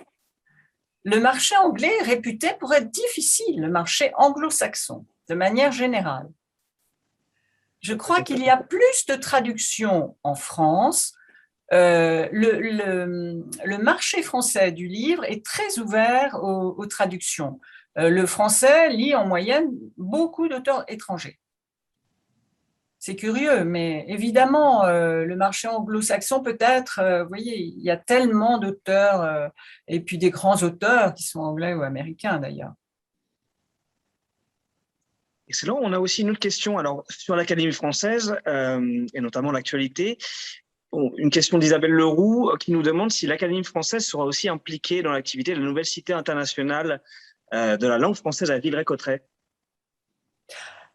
Le marché anglais est réputé pour être difficile, le marché anglo-saxon, de manière générale. Je crois qu'il y a plus de traductions en France. Le marché français du livre est très ouvert aux traductions. Le français lit en moyenne beaucoup d'auteurs étrangers. C'est curieux, mais évidemment, le marché anglo-saxon peut-être, vous voyez, il y a tellement d'auteurs, et puis des grands auteurs qui sont anglais ou américains d'ailleurs. Excellent. On a aussi une autre question alors, sur l'Académie française, et notamment l'actualité. Bon, une question d'Isabelle Leroux qui nous demande si l'Académie française sera aussi impliquée dans l'activité de la nouvelle cité internationale de la langue française à Villeray-Cotterêts.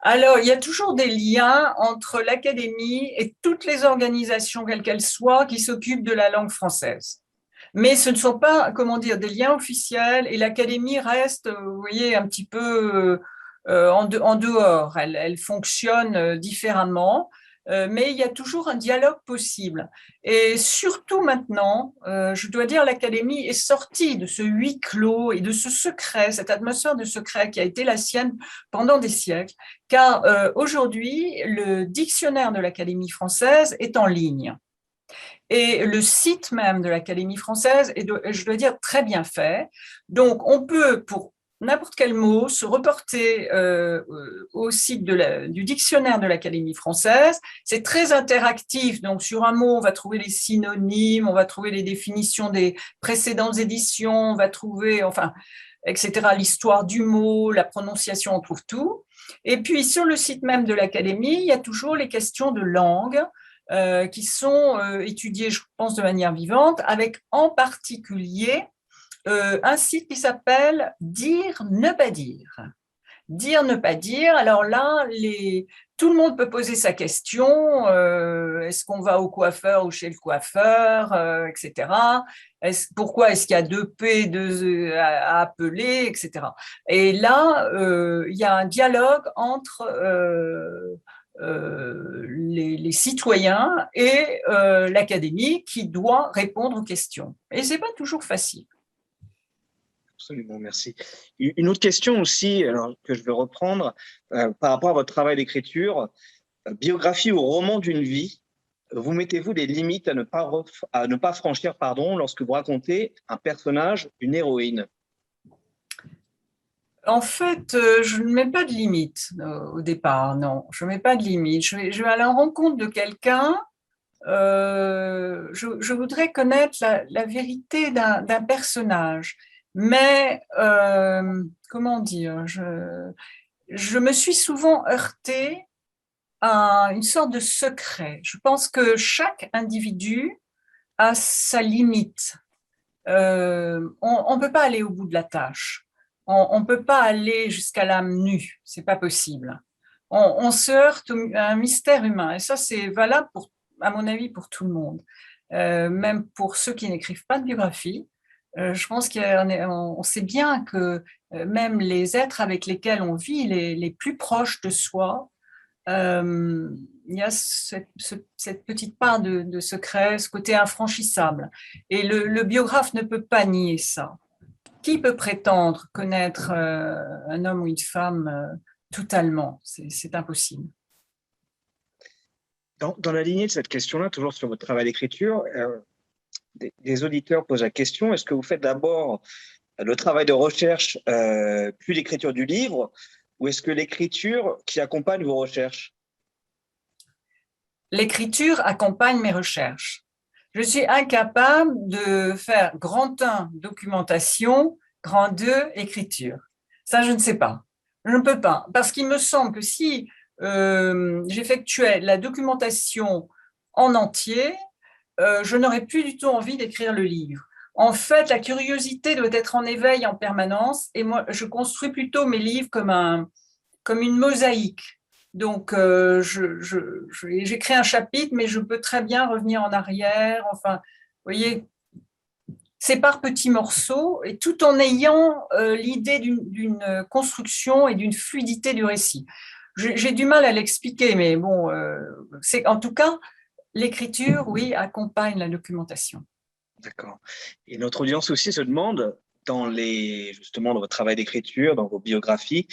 Alors, il y a toujours des liens entre l'Académie et toutes les organisations, quelles qu'elles soient, qui s'occupent de la langue française. Mais ce ne sont pas, comment dire, des liens officiels et l'Académie reste, vous voyez, un petit peu en dehors. Elle fonctionne différemment, mais il y a toujours un dialogue possible. Et surtout maintenant, je dois dire, l'Académie est sortie de ce huis clos et de ce secret, cette atmosphère de secret qui a été la sienne pendant des siècles, car aujourd'hui, le dictionnaire de l'Académie française est en ligne. Et le site même de l'Académie française est, je dois dire, très bien fait. Donc, on peut, pour n'importe quel mot, se reporter au site du dictionnaire de l'Académie française. C'est très interactif. Donc, sur un mot, on va trouver les synonymes, on va trouver les définitions des précédentes éditions, on va trouver, enfin, etc., l'histoire du mot, la prononciation, on trouve tout. Et puis, sur le site même de l'Académie, il y a toujours les questions de langue qui sont étudiées, je pense, de manière vivante, avec en particulier un site qui s'appelle « Dire, ne pas dire ». Dire, ne pas dire, alors là, tout le monde peut poser sa question, est-ce qu'on va au coiffeur ou chez le coiffeur, etc. Pourquoi est-ce qu'il y a 2 P, 2 E à appeler, etc. Et là, il y a un dialogue entre les citoyens et l'Académie qui doit répondre aux questions. Et ce n'est pas toujours facile. Absolument, merci. Une autre question aussi alors, que je vais reprendre par rapport à votre travail d'écriture, biographie ou roman d'une vie, vous mettez-vous des limites à ne pas franchir lorsque vous racontez un personnage, une héroïne? En fait, je ne mets pas de limite au départ, non. Je ne mets pas de limite. Je vais à la rencontre de quelqu'un. Je voudrais connaître la vérité d'un personnage. Mais, comment dire, je me suis souvent heurtée à une sorte de secret. Je pense que chaque individu a sa limite. On ne peut pas aller au bout de la tâche. On ne peut pas aller jusqu'à l'âme nue, c'est pas possible. On se heurte à un mystère humain, et ça c'est valable, à mon avis, pour tout le monde. Même pour ceux qui n'écrivent pas de biographie, je pense qu'on sait bien que même les êtres avec lesquels on vit, les plus proches de soi, il y a cette petite part de secret, ce côté infranchissable. Et le biographe ne peut pas nier ça. Qui peut prétendre connaître un homme ou une femme totalement? C'est impossible. Dans la lignée de cette question-là, toujours sur votre travail d'écriture, des auditeurs posent la question, est-ce que vous faites d'abord le travail de recherche puis l'écriture du livre, ou est-ce que l'écriture qui accompagne vos recherches? L'écriture accompagne mes recherches. Je suis incapable de faire grand 1, documentation, grand 2, écriture. Ça, je ne sais pas. Je ne peux pas. Parce qu'il me semble que si j'effectuais la documentation en entier, je n'aurais plus du tout envie d'écrire le livre. En fait, la curiosité doit être en éveil en permanence et moi, je construis plutôt mes livres comme une mosaïque. Donc, j'écris un chapitre, mais je peux très bien revenir en arrière. Enfin, vous voyez, c'est par petits morceaux, et tout en ayant l'idée d'une construction et d'une fluidité du récit. J'ai du mal à l'expliquer, mais bon, c'est en tout cas, l'écriture, oui, accompagne la documentation. D'accord. Et notre audience aussi se demande, justement, dans votre travail d'écriture, dans vos biographies,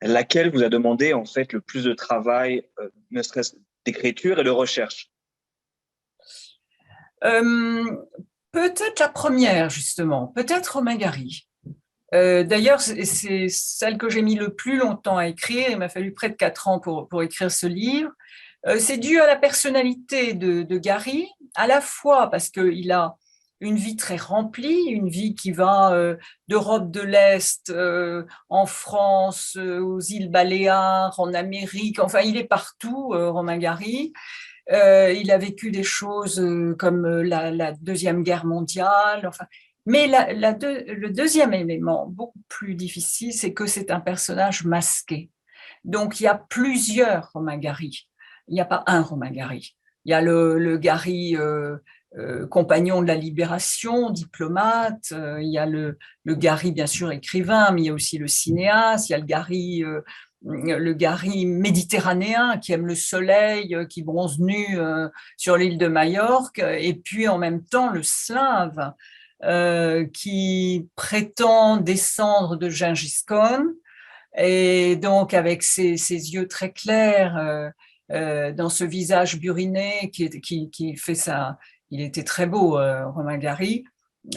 laquelle vous a demandé en fait le plus de travail, ne serait-ce d'écriture et de recherche? Peut-être la première, justement, peut-être Romain Gary. D'ailleurs, c'est celle que j'ai mis le plus longtemps à écrire. Il m'a fallu près de 4 ans pour écrire ce livre. C'est dû à la personnalité de Gary, à la fois parce qu'il a une vie très remplie, une vie qui va d'Europe de l'Est, en France, aux îles Baléares, en Amérique, enfin il est partout, Romain Gary. Il a vécu des choses comme la Deuxième Guerre mondiale, enfin, mais le deuxième élément, beaucoup plus difficile, c'est que c'est un personnage masqué. Donc il y a plusieurs Romain Gary. Il n'y a pas un Romain Gary. Il y a le Gary compagnon de la Libération, diplomate. Il y a le Gary, bien sûr, écrivain, mais il y a aussi le cinéaste. Il y a le Gary méditerranéen qui aime le soleil, qui bronze nu sur l'île de Majorque. Et puis, en même temps, le slave qui prétend descendre de Gengis Khan. Et donc, avec ses yeux très clairs, dans ce visage buriné qui fait ça, il était très beau, Romain Gary,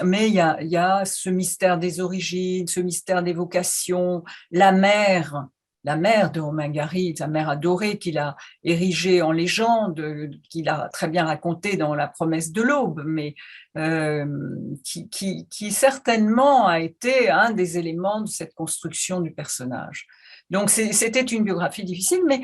mais il y a ce mystère des origines, ce mystère des vocations, la mère de Romain Gary, sa mère adorée qu'il a érigée en légende, qu'il a très bien racontée dans La promesse de l'aube, mais qui certainement a été un des éléments de cette construction du personnage. Donc c'était une biographie difficile, mais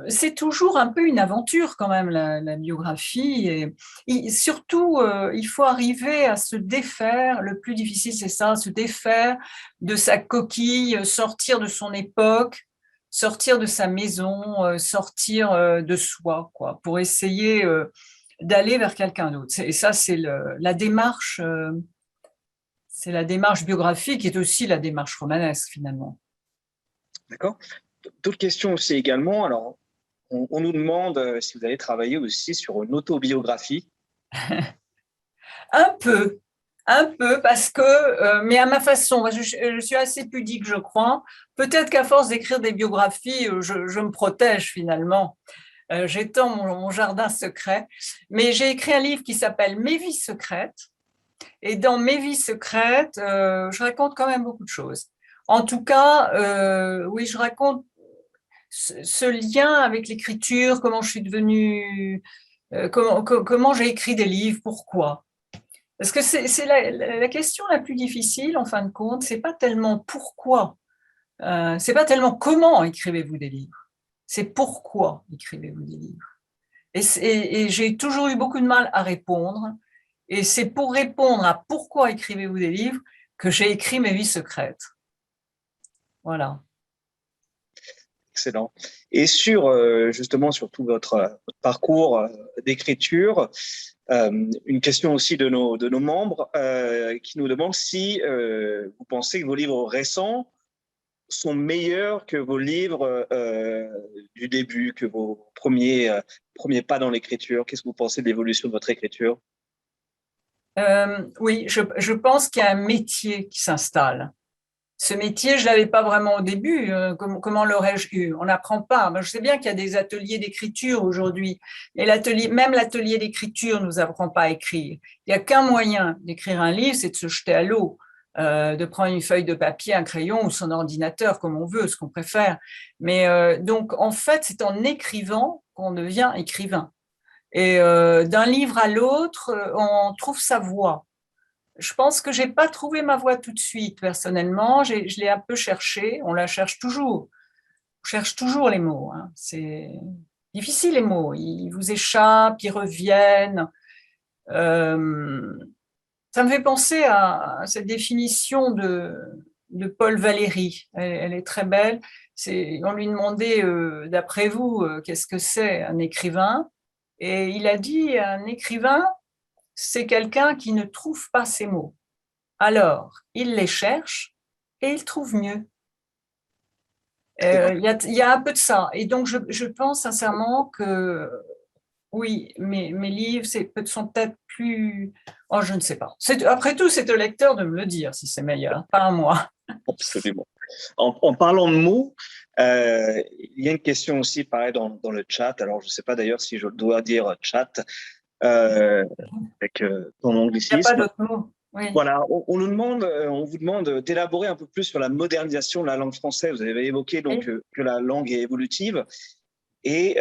c'est toujours un peu une aventure quand même, la biographie. Et surtout, il faut arriver à se défaire, le plus difficile c'est ça, se défaire de sa coquille, sortir de son époque, sortir de sa maison, sortir de soi, quoi, pour essayer d'aller vers quelqu'un d'autre. Et ça, c'est la démarche biographique qui est aussi la démarche romanesque finalement. D'accord. D'autres questions aussi également. Alors, on nous demande si vous allez travailler aussi sur une autobiographie. Un peu, parce que, mais à ma façon, je suis assez pudique, je crois. Peut-être qu'à force d'écrire des biographies, je me protège finalement. J'étends mon jardin secret. Mais j'ai écrit un livre qui s'appelle Mes vies secrètes. Et dans Mes vies secrètes, je raconte quand même beaucoup de choses. En tout cas, oui, je raconte ce lien avec l'écriture, comment je suis devenue, comment j'ai écrit des livres, pourquoi. Parce que c'est la question la plus difficile, en fin de compte, c'est pas tellement pourquoi, c'est pas tellement comment écrivez-vous des livres, c'est pourquoi écrivez-vous des livres. Et j'ai toujours eu beaucoup de mal à répondre, et c'est pour répondre à pourquoi écrivez-vous des livres que j'ai écrit Mes vies secrètes. Voilà. Excellent. Et justement sur tout votre parcours d'écriture, une question aussi de nos membres qui nous demandent si vous pensez que vos livres récents sont meilleurs que vos livres du début, que vos premiers pas dans l'écriture. Qu'est-ce que vous pensez de l'évolution de votre écriture? Oui, je pense qu'il y a un métier qui s'installe. Ce métier, je ne l'avais pas vraiment au début. Comment l'aurais-je eu? On n'apprend pas. Je sais bien qu'il y a des ateliers d'écriture aujourd'hui, mais même l'atelier d'écriture ne nous apprend pas à écrire. Il n'y a qu'un moyen d'écrire un livre, c'est de se jeter à l'eau, de prendre une feuille de papier, un crayon ou son ordinateur, comme on veut, ce qu'on préfère. Mais donc, en fait, c'est en écrivant qu'on devient écrivain. Et d'un livre à l'autre, on trouve sa voie. Je pense que je n'ai pas trouvé ma voie tout de suite, personnellement. Je l'ai un peu cherchée. On la cherche toujours. On cherche toujours les mots. Hein. C'est difficile, les mots. Ils vous échappent, ils reviennent. Ça me fait penser à cette définition de Paul Valéry. Elle est très belle. On lui demandait, d'après vous, qu'est-ce que c'est un écrivain? Et il a dit, un écrivain, c'est quelqu'un qui ne trouve pas ses mots. Alors, il les cherche et il trouve mieux. Il y a un peu de ça. Et donc, je pense sincèrement que oui, mes livres sont peut-être plus… Oh, je ne sais pas. Après tout, c'est au lecteur de me le dire si c'est meilleur, pas à moi. Absolument. En parlant de mots, il y a une question aussi, pareil, dans le chat. Alors, je ne sais pas d'ailleurs si je dois dire chat avec ton Il n'y a pas anglicisme. d'autre mot. Oui. Voilà, on vous demande d'élaborer un peu plus sur la modernisation de la langue française. Vous avez évoqué donc que la langue est évolutive. Et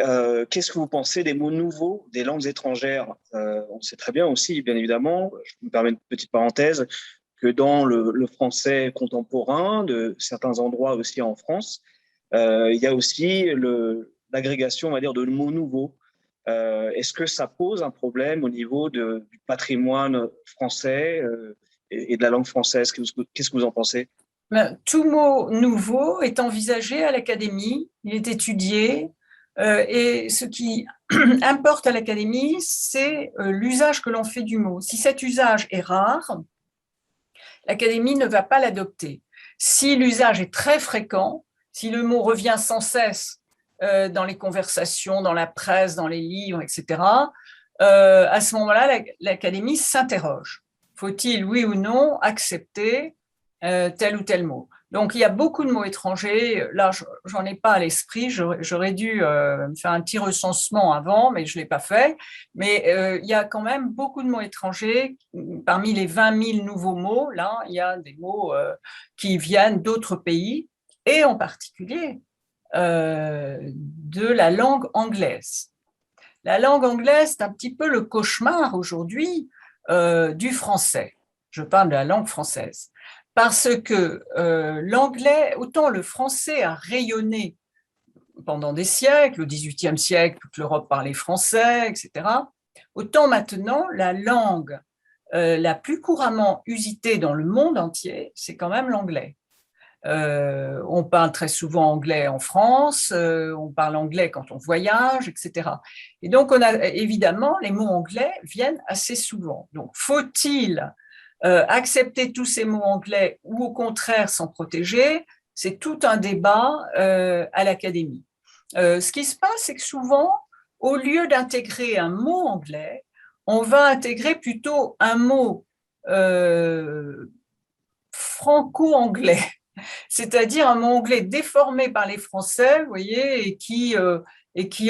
qu'est-ce que vous pensez des mots nouveaux des langues étrangères? On sait très bien aussi, bien évidemment, je me permets une petite parenthèse, que dans le français contemporain, de certains endroits aussi en France, il y a aussi l'agrégation, on va dire, de mots nouveaux. Est-ce que ça pose un problème au niveau du patrimoine français et de la langue française? Qu'est-ce que vous en pensez? Tout mot nouveau est envisagé à l'académie, il est étudié, et ce qui importe à l'académie, c'est l'usage que l'on fait du mot. Si cet usage est rare, l'académie ne va pas l'adopter. Si l'usage est très fréquent, si le mot revient sans cesse dans les conversations, dans la presse, dans les livres, etc., à ce moment-là, l'académie s'interroge. Faut-il, oui ou non, accepter tel ou tel mot? Donc, il y a beaucoup de mots étrangers. Là, j'en ai pas à l'esprit. J'aurais dû faire un petit recensement avant, mais je l'ai pas fait. Mais il y a quand même beaucoup de mots étrangers. Parmi les 20 000 nouveaux mots, là, il y a des mots qui viennent d'autres pays, et en particulier de la langue anglaise. La langue anglaise, c'est un petit peu le cauchemar aujourd'hui du français. Je parle de la langue française. Parce que l'anglais, autant le français a rayonné pendant des siècles, au XVIIIe siècle, toute l'Europe parlait français, etc., autant maintenant, la langue la plus couramment usitée dans le monde entier, c'est quand même l'anglais. On parle très souvent anglais en France, on parle anglais quand on voyage, etc. Et donc, évidemment, les mots anglais viennent assez souvent. Donc, faut-il accepter tous ces mots anglais ou au contraire s'en protéger? C'est tout un débat à l'académie. Ce qui se passe, c'est que souvent, au lieu d'intégrer un mot anglais, on va intégrer plutôt un mot franco-anglais, c'est-à-dire un mot anglais déformé par les Français, vous voyez, et qui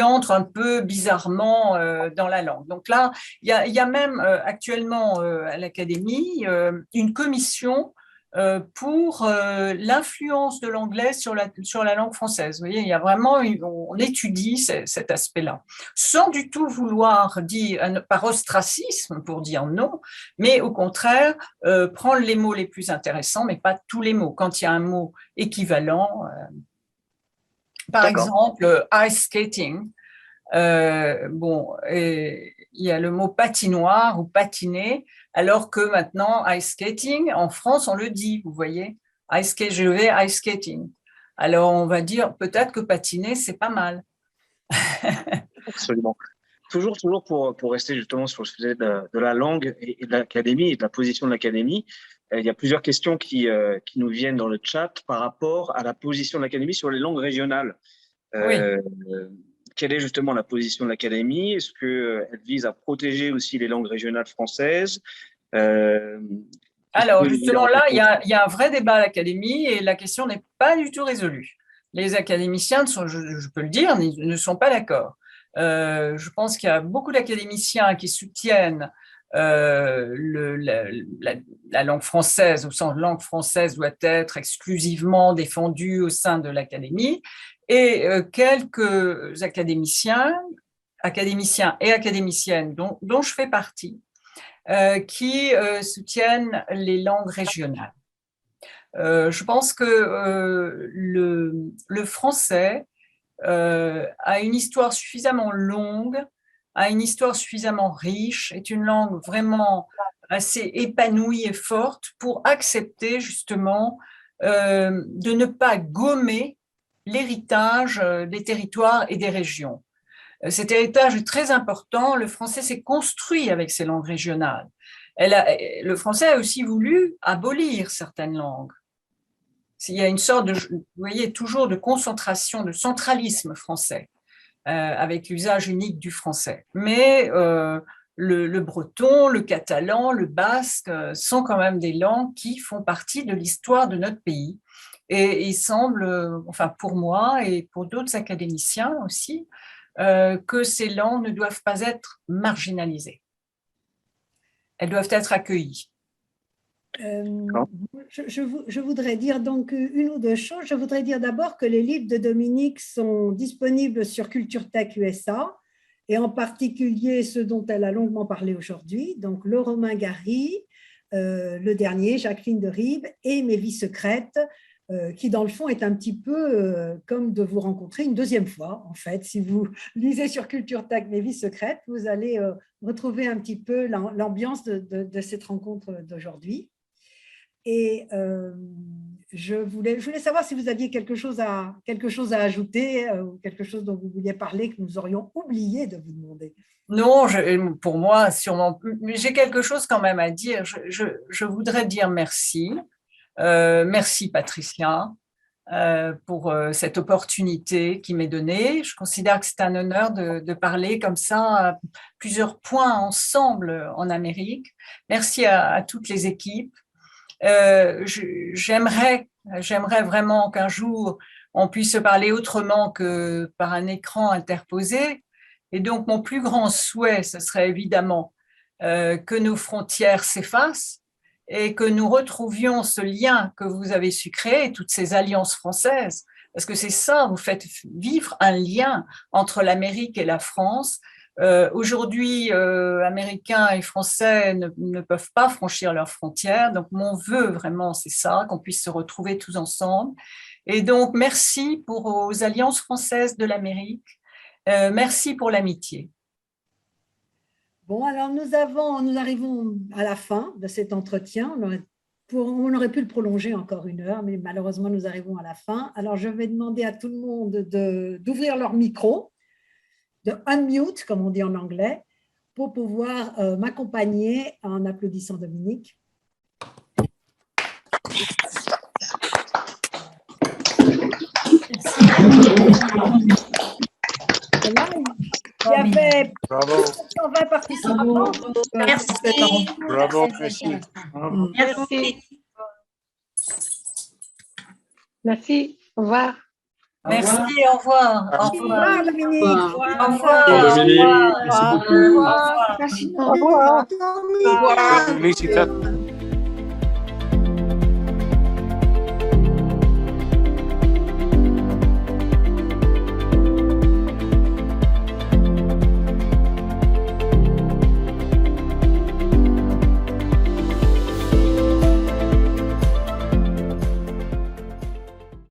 entre un peu bizarrement dans la langue. Donc là, il y a même actuellement à l'Académie une commission pour l'influence de l'anglais sur la langue française. Vous voyez, il y a vraiment on étudie cet aspect-là, sans du tout vouloir dire, par ostracisme pour dire non, mais au contraire, prendre les mots les plus intéressants, mais pas tous les mots. Quand il y a un mot équivalent, par exemple, ice skating, il y a le mot patinoire ou patiner, alors que maintenant, ice skating, en France, on le dit, vous voyez, je vais ice skating. Alors, on va dire peut-être que patiner, c'est pas mal. Absolument. Toujours pour rester justement sur le sujet de la langue et de l'académie et de la position de l'académie, il y a plusieurs questions qui nous viennent dans le chat par rapport à la position de l'académie sur les langues régionales. Oui. Quelle est justement la position de l'académie? Est-ce qu'elle vise à protéger aussi les langues régionales françaises? Alors, justement, là, il y a un vrai débat à l'académie et la question n'est pas du tout résolue. Les académiciens, je peux le dire, ne sont pas d'accord. Je pense qu'il y a beaucoup d'académiciens qui soutiennent la langue française, au sens langue française doit être exclusivement défendue au sein de l'académie, et quelques académiciens et académiciennes dont je fais partie, qui soutiennent les langues régionales. Je pense que le français a une histoire suffisamment longue, a une histoire suffisamment riche, est une langue vraiment assez épanouie et forte pour accepter justement de ne pas gommer l'héritage des territoires et des régions. Cet héritage est très important. Le français s'est construit avec ces langues régionales. Le français a aussi voulu abolir certaines langues. Il y a une sorte de, vous voyez, toujours de concentration, de centralisme français, avec l'usage unique du français. Mais le breton, le catalan, le basque sont quand même des langues qui font partie de l'histoire de notre pays. Et il semble, enfin pour moi et pour d'autres académiciens aussi, que ces langues ne doivent pas être marginalisées. Elles doivent être accueillies. Je voudrais dire donc une ou deux choses. Je voudrais dire d'abord que les livres de Dominique sont disponibles sur Culture Tech USA, et en particulier ceux dont elle a longuement parlé aujourd'hui, donc Le Romain Gary, le dernier, Jacqueline de Ribes, et Mes vies secrètes, qui dans le fond est un petit peu comme de vous rencontrer une deuxième fois, en fait. Si vous lisez sur Culture Tech Mes vies secrètes, vous allez retrouver un petit peu l'ambiance de cette rencontre d'aujourd'hui. Et je voulais savoir si vous aviez quelque chose à ajouter ou quelque chose dont vous vouliez parler que nous aurions oublié de vous demander. Non, pour moi, sûrement, mais j'ai quelque chose quand même à dire. Je voudrais dire merci. Merci Patricia pour cette opportunité qui m'est donnée. Je considère que c'est un honneur de parler comme ça à plusieurs points ensemble en Amérique. Merci à toutes les équipes. J'aimerais vraiment qu'un jour on puisse se parler autrement que par un écran interposé. Et donc mon plus grand souhait, ce serait évidemment que nos frontières s'effacent et que nous retrouvions ce lien que vous avez su créer, toutes ces alliances françaises, parce que c'est ça, vous faites vivre un lien entre l'Amérique et la France. Aujourd'hui, Américains et Français ne peuvent pas franchir leurs frontières, donc mon vœu vraiment, c'est ça, qu'on puisse se retrouver tous ensemble. Et donc, merci aux alliances françaises de l'Amérique, merci pour l'amitié. Bon, alors nous arrivons à la fin de cet entretien. On aurait pu le prolonger encore 1 heure, mais malheureusement, nous arrivons à la fin. Alors, je vais demander à tout le monde d'ouvrir leur micro, de unmute, comme on dit en anglais, pour pouvoir m'accompagner en applaudissant Dominique. Il y avait 120 participants. Merci. Bravo, Christine. Merci. Merci. Au revoir. Merci, au revoir. Au revoir, Dominique. Au revoir. Dominique. Au revoir. Merci. Au revoir. Félicitations.